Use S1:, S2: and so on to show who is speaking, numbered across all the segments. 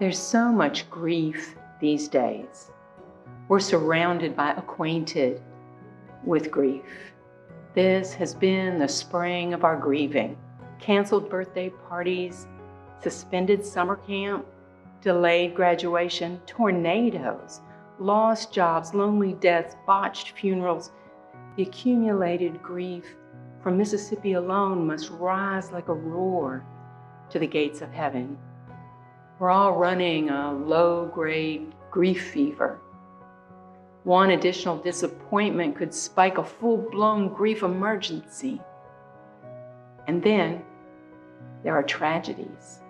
S1: There's so much grief these days. We're surrounded by acquainted with grief. This has been the spring of our grieving. Canceled birthday parties, suspended summer camp, delayed graduation, tornadoes, lost jobs, lonely deaths, botched funerals. The accumulated grief from Mississippi alone must rise like a roar to the gates of heaven. We're all running a low-grade grief fever. One additional disappointment could spike a full-blown grief emergency. And then there are tragedies.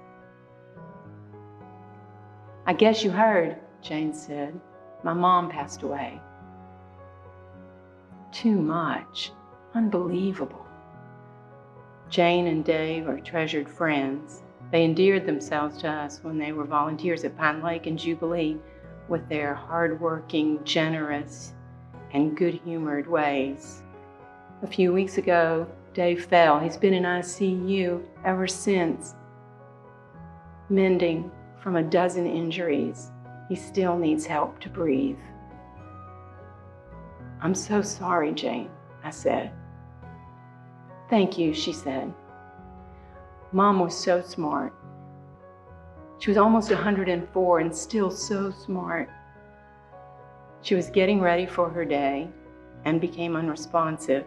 S1: "I guess you heard," Jane said. "My mom passed away." Too much. Unbelievable. Jane and Dave are treasured friends. They endeared themselves to us when they were volunteers at Pine Lake and Jubilee with their hardworking, generous, and good-humored ways. A few weeks ago, Dave fell. He's been in ICU ever since, mending from a dozen injuries. He still needs help to breathe. "I'm so sorry, Jane," I said. "Thank you," she said. Mom was so smart. She was almost 104 and still so smart. She was getting ready for her day and became unresponsive.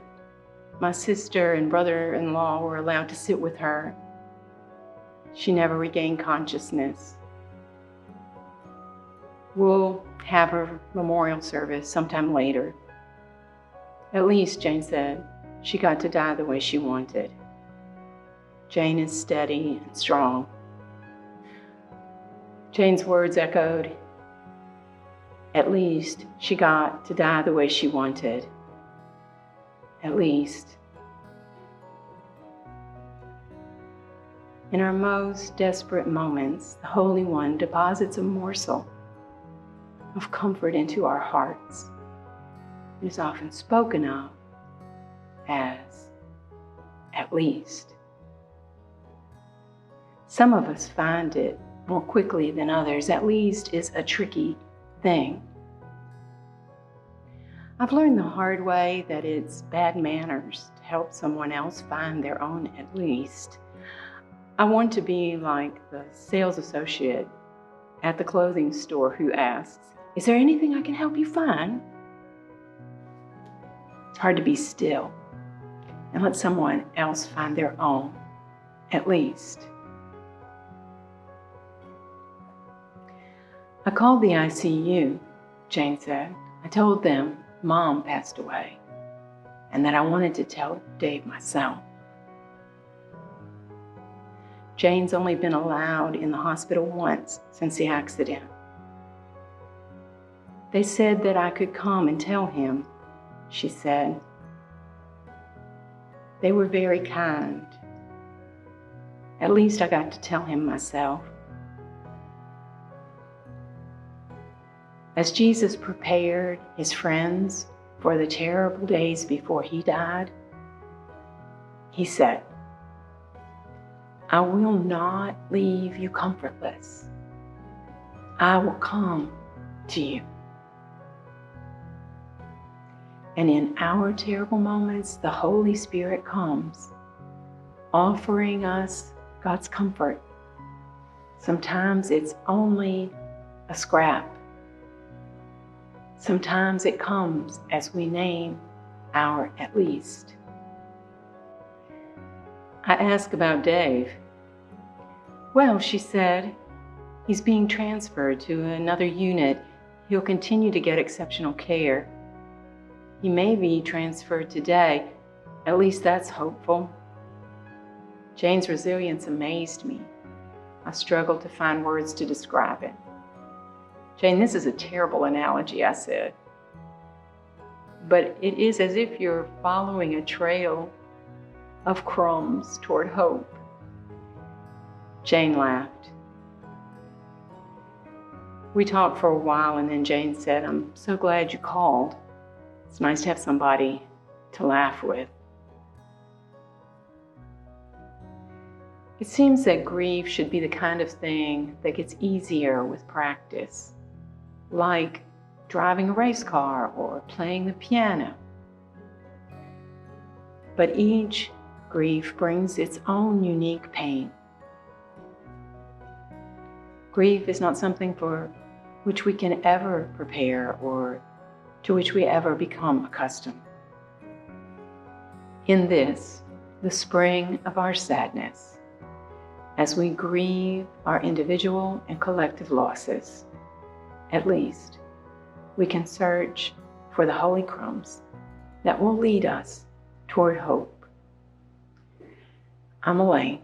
S1: My sister and brother-in-law were allowed to sit with her. She never regained consciousness. We'll have her memorial service sometime later. At least, Jane said, she got to die the way she wanted. Jane is steady and strong. Jane's words echoed, "At least she got to die the way she wanted. At least." In our most desperate moments, the Holy One deposits a morsel of comfort into our hearts. It is often spoken of as "at least." Some of us find it more quickly than others. At least is a tricky thing. I've learned the hard way that it's bad manners to help someone else find their own at least. I want to be like the sales associate at the clothing store who asks, "Is there anything I can help you find?" It's hard to be still and let someone else find their own at least. "I called the ICU," Jane said. "I told them Mom passed away and that I wanted to tell Dave myself." Jane's only been allowed in the hospital once since the accident. "They said that I could come and tell him," she said. "They were very kind. At least I got to tell him myself." As Jesus prepared his friends for the terrible days before he died, he said, "I will not leave you comfortless. I will come to you." And in our terrible moments, the Holy Spirit comes, offering us God's comfort. Sometimes it's only a scrap. Sometimes it comes as we name our at least. I asked about Dave. "Well," she said, "he's being transferred to another unit. He'll continue to get exceptional care. He may be transferred today. At least that's hopeful." Jane's resilience amazed me. I struggled to find words to describe it. "Jane, this is a terrible analogy," I said. "But it is as if you're following a trail of crumbs toward hope." Jane laughed. We talked for a while and then Jane said, "I'm so glad you called. It's nice to have somebody to laugh with." It seems that grief should be the kind of thing that gets easier with practice, like driving a race car or playing the piano. But each grief brings its own unique pain. Grief is not something for which we can ever prepare or to which we ever become accustomed. In this, the spring of our sadness, as we grieve our individual and collective losses, at least we can search for the holy crumbs that will lead us toward hope. I'm Elaine,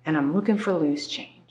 S1: and I'm looking for loose change.